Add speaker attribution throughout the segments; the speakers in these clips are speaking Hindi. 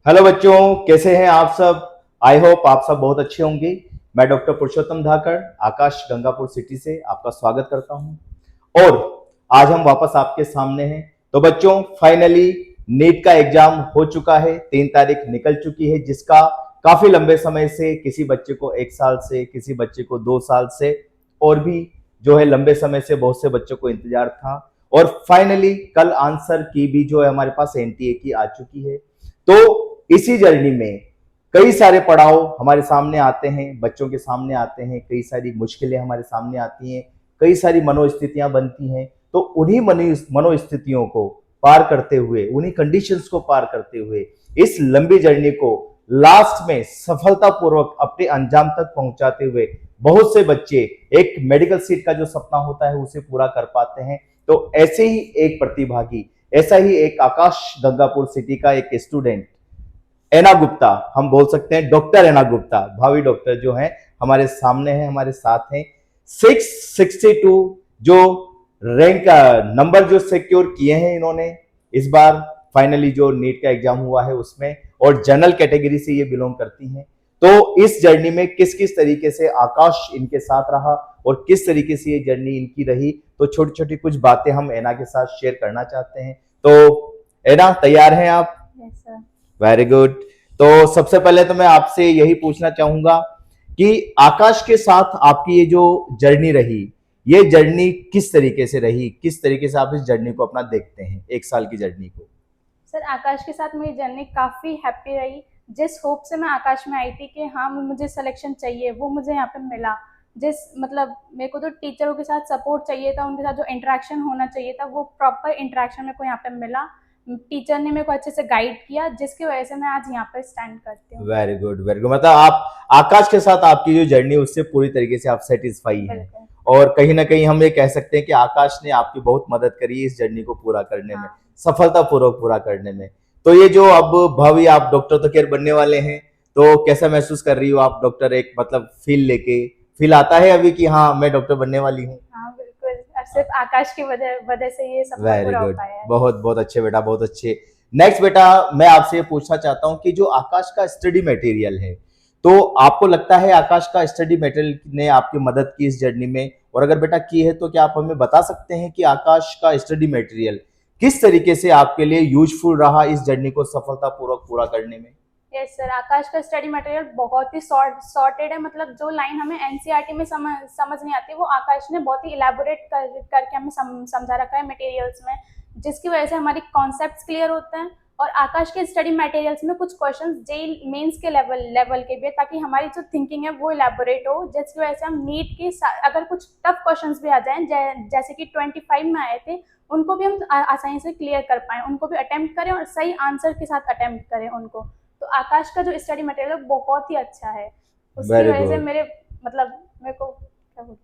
Speaker 1: हेलो बच्चों, कैसे हैं आप सब। आई होप आप सब बहुत अच्छे होंगे। मैं डॉक्टर पुरुषोत्तम धाकड़ आकाश गंगापुर सिटी से आपका स्वागत करता हूं और आज हम वापस आपके सामने हैं। तो बच्चों, फाइनली नीट का एग्जाम हो चुका है, 3 तारीख निकल चुकी है, जिसका काफी लंबे समय से किसी बच्चे को 1 साल से, किसी बच्चे को 2 साल से और भी जो है लंबे समय से बहुत से बच्चों को इंतजार था। और फाइनली कल आंसर की भी जो है हमारे पास एनटीए की आ चुकी है। तो इसी जर्नी में कई सारे पड़ाव हमारे सामने आते हैं, बच्चों के सामने आते हैं, कई सारी मुश्किलें हमारे सामने आती हैं, कई सारी मनोस्थितियां बनती हैं। तो उन्हीं मनोस्थितियों को पार करते हुए, उन्हीं कंडीशंस को पार करते हुए इस लंबी जर्नी को लास्ट में सफलतापूर्वक अपने अंजाम तक पहुंचाते हुए बहुत से बच्चे एक मेडिकल सीट का जो सपना होता है उसे पूरा कर पाते हैं। तो ऐसे ही एक प्रतिभागी, ऐसा ही एक आकाश गंगापुर सिटी का एक स्टूडेंट एना गुप्ता, हम बोल सकते हैं डॉक्टर एना गुप्ता, भावी डॉक्टर जो है हमारे सामने है, हमारे साथ हैं। 662 जो रैंक नंबर जो सिक्योर किए हैं इन्होंने इस बार फाइनली जो नीट का एग्जाम हुआ है उसमें, और जनरल कैटेगरी से ये बिलोंग करती हैं। तो इस जर्नी में किस किस तरीके से आकाश इनके साथ रहा और किस तरीके से ये जर्नी इनकी रही, तो छोटी छोटी कुछ बातें हम एना के साथ शेयर करना चाहते हैं। तो एना, तैयार हैं आप?
Speaker 2: Yes sir.
Speaker 1: Very good. तो सबसे पहले तो मैं आपसे यही पूछना चाहूंगा कि आकाश के साथ आपकी ये जो जर्नी रही, ये जर्नी किस तरीके से रही, किस तरीके से आप इस जर्नी को अपना देखते हैं, 1 साल की जर्नी को?
Speaker 2: सर, आकाश के साथ मेरी जर्नी काफ़ी हैप्पी रही। जिस होप से मैं आकाश में आई थी कि हाँ मुझे सिलेक्शन चाहिए, वो मुझे यहाँ पे मिला। जिस मतलब मेरे को तो टीचरों के साथ सपोर्ट चाहिए था, उनके साथ जो इंटरेक्शन होना चाहिए था वो प्रॉपर इंटरेक्शन मेरे को यहाँ पे मिला। टीचर ने मेरे को अच्छे से गाइड किया, जिसकी वजह से मैं आज यहाँ पे स्टैंड करती हूँ।
Speaker 1: Very good, very good. मतलब आप आकाश के साथ आपकी जो जर्नी उससे पूरी तरीके से आप सेटिस्फाई हैं,
Speaker 2: बिल्कुल।
Speaker 1: और कहीं ना कहीं हम ये कह सकते हैं कि आकाश ने आपकी बहुत मदद करी इस जर्नी को पूरा करने में,
Speaker 2: हाँ।
Speaker 1: सफलतापूर्वक पूरा करने में। तो ये जो अब भावी आप डॉक्टर तो खैर बनने वाले हैं, तो कैसा महसूस कर रही हो आप डॉक्टर, एक मतलब फील आता है अभी कि हाँ मैं डॉक्टर बनने वाली हूँ?
Speaker 2: हाँ बिल्कुल, और सिर्फ आकाश की वजह वजह से ये सपना
Speaker 1: वेरी
Speaker 2: पूरा हो
Speaker 1: गुड,
Speaker 2: पाया है।
Speaker 1: बहुत बहुत अच्छे बेटा, बहुत अच्छे। नेक्स्ट बेटा, मैं आपसे ये पूछना चाहता हूँ कि जो आकाश का स्टडी मटेरियल है, तो आपको लगता है आकाश का स्टडी मटेरियल ने आपकी मदद की इस जर्नी में? और अगर बेटा की है तो क्या आप हमें बता सकते हैं कि आकाश का स्टडी मटेरियल किस तरीके से आपके लिए यूजफुल रहा इस जर्नी को सफलतापूर्वक पूरा करने में?
Speaker 2: यस सर, आकाश का स्टडी मटेरियल बहुत ही सॉर्टेड है। मतलब जो लाइन हमें एनसीईआरटी में समझ नहीं आती, वो आकाश ने बहुत ही इलेबोरेट करके हमें समझा रखा है मटेरियल्स में, जिसकी वजह से हमारी कॉन्सेप्ट्स क्लियर होते हैं। और आकाश के स्टडी मटेरियल्स में कुछ क्वेश्चंस जेई मेंस के लेवल के भी है, ताकि हमारी जो थिंकिंग है वो इलेबोरेट हो, जिसकी वजह से हम नीट के अगर कुछ टफ क्वेश्चंस भी आ जाएं, जैसे कि 25 में आए थे, उनको भी हम आसानी से क्लियर कर पाएं, उनको भी अटेम्प्ट करें और सही आंसर के साथ अटेम्प्ट करें उनको। तो आकाश का जो स्टडी मटेरियल बहुत ही अच्छा है, उसकी
Speaker 1: वेरी
Speaker 2: वजह से
Speaker 1: गुड।
Speaker 2: मेरे को क्या बोलूं।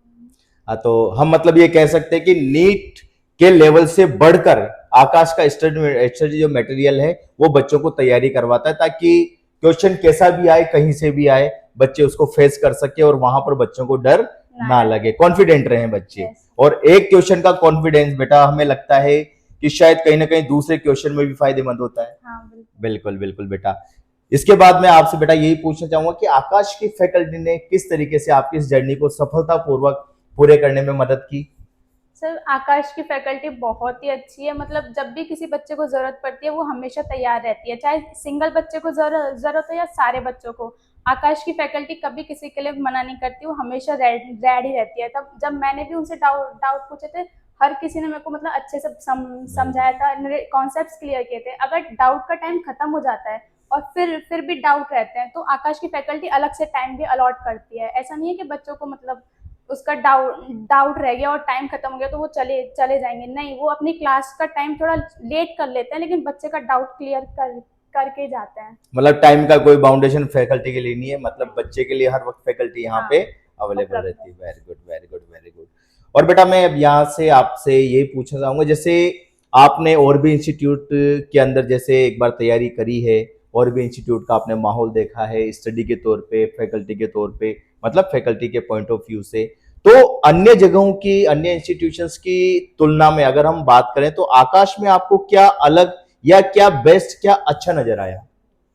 Speaker 1: हाँ, तो हम मतलब ये कह सकते हैं कि नीट के लेवल से बढ़कर आकाश का स्टडी जो मटेरियल है वो बच्चों को तैयारी करवाता है, ताकि क्वेश्चन कैसा भी आए, कहीं से भी आए, बच्चे उसको फेस कर सके और वहां पर बच्चों को डर ना लगे, कॉन्फिडेंट रहे बच्चे। और एक क्वेश्चन का कॉन्फिडेंस बेटा हमें लगता है कि शायद कहीं ना कहीं दूसरे क्वेश्चन में भी फायदेमंद होता है।
Speaker 2: हाँ,
Speaker 1: बिल्कुल बिल्कुल बेटा। इसके बाद मैं आपसे बेटा यही पूछना चाहूंगा कि आकाश की फैकल्टी ने किस तरीके से आपकी इस जर्नी को सफलतापूर्वक पूरे करने में मदद की?
Speaker 2: सर, आकाश की फैकल्टी बहुत ही अच्छी है। मतलब जब भी किसी बच्चे को जरूरत पड़ती है वो हमेशा तैयार रहती है, चाहे सिंगल बच्चे को जरूरत हो या सारे बच्चों को। आकाश की फैकल्टी कभी किसी के लिए मना नहीं करती, वो हमेशा रेडी रहती है। तब जब मैंने भी उनसे डाउट पूछे थे, हर किसी ने मेरे को मतलब अच्छे से समझाया था, मेरे कॉन्सेप्ट्स क्लियर किए थे। अगर डाउट का टाइम खत्म हो जाता है और फिर भी डाउट रहते हैं, तो आकाश की फैकल्टी अलग से टाइम भी अलॉट करती है। ऐसा नहीं है कि बच्चों को मतलब उसका डाउट रह गया और टाइम खत्म हो गया तो वो चले जाएंगे, नहीं, वो अपनी क्लास का टाइम थोड़ा लेट कर लेते हैं, लेकिन बच्चे का डाउट क्लियर करके जाते हैं।
Speaker 1: मतलब टाइम का कोई बाउंडेशन फैकल्टी के लिए नहीं है, मतलब बच्चे के लिए हर वक्त फैकल्टी यहाँ
Speaker 2: हाँ,
Speaker 1: पे अवेलेबल
Speaker 2: उपलब्ध
Speaker 1: रहती
Speaker 2: है।
Speaker 1: है। Very good, very good, very good. और बेटा मैं अब यहाँ से आपसे यही पूछना चाहूंगा, जैसे आपने और भी इंस्टीट्यूट के अंदर जैसे एक बार तैयारी करी है, और भी इंस्टीट्यूट का आपने माहौल देखा है स्टडी के तौर पे, फैकल्टी के तौर पे, मतलब फैकल्टी के पॉइंट ऑफ व्यू से, तो अन्य जगहों की, अन्य इंस्टीट्यूशंस की तुलना में अगर हम बात करें तो आकाश में आपको क्या अलग या क्या बेस्ट, क्या अच्छा नजर आया?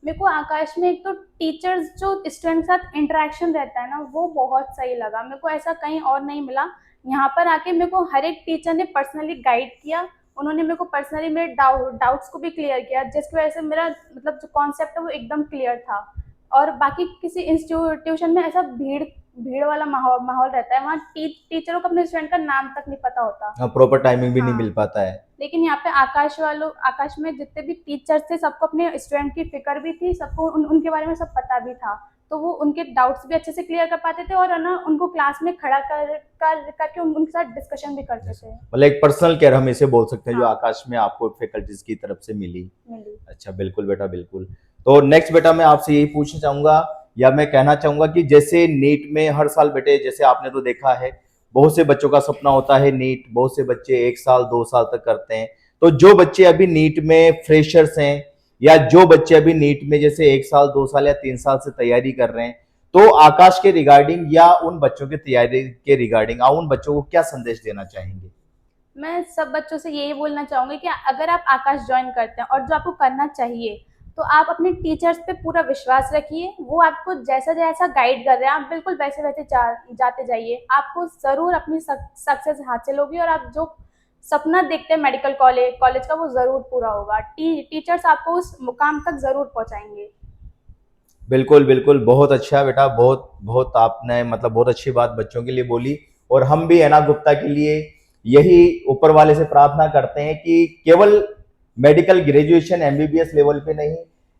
Speaker 2: मेरे को आकाश में एक तो टीचर्स जो स्टूडेंट के साथ इंटरेक्शन रहता है ना, वो बहुत सही लगा। मेरे को ऐसा कहीं और नहीं मिला। यहाँ पर आके मेरे को हर एक टीचर ने पर्सनली गाइड किया। उन्होंने मेरे को पर्सनली मेरे डाउट्स को भी क्लियर किया, जिसकी वजह से मेरा मतलब जो कॉन्सेप्ट है वो एकदम क्लियर था। और बाकी किसी इंस्टीट्यूशन में ऐसा भीड़ भीड़ वाला माहौल रहता है, वहाँ टीचरों को अपने स्टूडेंट का नाम तक नहीं पता होता।
Speaker 1: प्रॉपर टाइमिंग भी नहीं
Speaker 2: हाँ।
Speaker 1: मिल पाता है।
Speaker 2: लेकिन यहाँ पे आकाश में जितने भी टीचर्स थे, सबको अपने स्टूडेंट की फिक्र भी थी, सबको उनके बारे में सब पता भी था। तो वो उनके डाउट्स भी अच्छे से क्लियर कर पाते थे, और है ना उनको क्लास में खड़ा करके उनके साथ डिस्कशन भी करते थे।
Speaker 1: मतलब एक पर्सनल केयर हम इसे बोल सकते हैं जो
Speaker 2: हाँ।
Speaker 1: आकाश में आपको फैकल्टीज की तरफ से मिली।
Speaker 2: मिली।
Speaker 1: अच्छा, बिल्कुल बेटा, बिल्कुल। तो नेक्स्ट बेटा मैं आपसे यही पूछना चाहूंगा या मैं कहना चाहूंगा कि जैसे नीट में हर साल बेटे, जैसे आपने तो देखा है, बहुत से बच्चों का सपना होता है नीट, बहुत से बच्चे 1 साल 2 साल तक करते हैं। तो जो बच्चे अभी नीट में फ्रेशर्स हैं, या जो बच्चे अभी नीट में जैसे 1 साल 2 साल या 3 साल से तैयारी कर रहे हैं, तो आकाश के रिगार्डिंग या उन बच्चों की तैयारी के रिगार्डिंग आप उन बच्चों को क्या संदेश देना चाहेंगे?
Speaker 2: मैं सब बच्चों से यही बोलना चाहूंगी कि अगर आप आकाश ज्वाइन करते हैं और जो आपको करना चाहिए, तो आप अपने टीचर्स पे पूरा विश्वास रखिए। वो आपको जैसा जैसा गाइड कर रहे हैं, आप बिल्कुल वैसे वैसे जाते जाइए। आपको जरूर अपनी सक्सेस हासिल होगी, और आप जो सपना देखते हैं मेडिकल कॉलेज का, वो जरूर पूरा होगा। टीचर्स आपको उस मुकाम तक जरूर पहुंचाएंगे।
Speaker 1: बिल्कुल बिल्कुल, बहुत अच्छा बेटा, बहुत बहुत आपने मतलब बहुत अच्छी बात बच्चों के लिए बोली। और हम भी एना गुप्ता के लिए यही ऊपर वाले से प्रार्थना करते हैं कि केवल मेडिकल ग्रेजुएशन एमबीबीएस लेवल पे नहीं,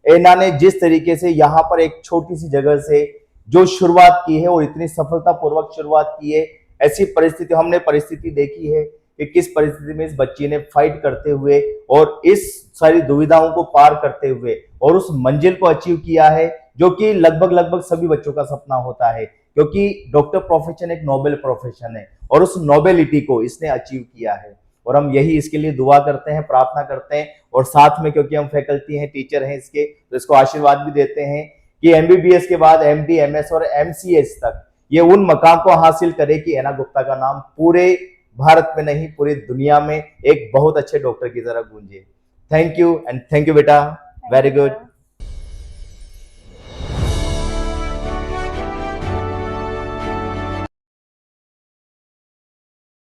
Speaker 1: एना ने जिस तरीके से यहाँ पर एक छोटी सी जगह से जो शुरुआत की है और इतनी सफलतापूर्वक शुरुआत की है, ऐसी परिस्थिति हमने परिस्थिति देखी है कि किस परिस्थिति में इस बच्ची ने फाइट करते हुए और इस सारी दुविधाओं को पार करते हुए और उस मंजिल को अचीव किया है, जो कि लगभग लगभग सभी बच्चों का सपना होता है, क्योंकि डॉक्टर प्रोफेशन एक नोबेल प्रोफेशन है और उस नोबेलिटी को इसने अचीव किया है। और हम यही इसके लिए दुआ करते हैं, प्रार्थना करते हैं, और साथ में क्योंकि हम फैकल्टी हैं, टीचर हैं इसके, तो इसको आशीर्वाद भी देते हैं कि एमबीबीएस के बाद एमडी, एमएस और एमसीएस तक ये उन मकाम को हासिल करे कि एना गुप्ता का नाम पूरे भारत में नहीं पूरी दुनिया में एक बहुत अच्छे डॉक्टर की तरह गूंजे। Thank you and thank you बेटा, वेरी गुड।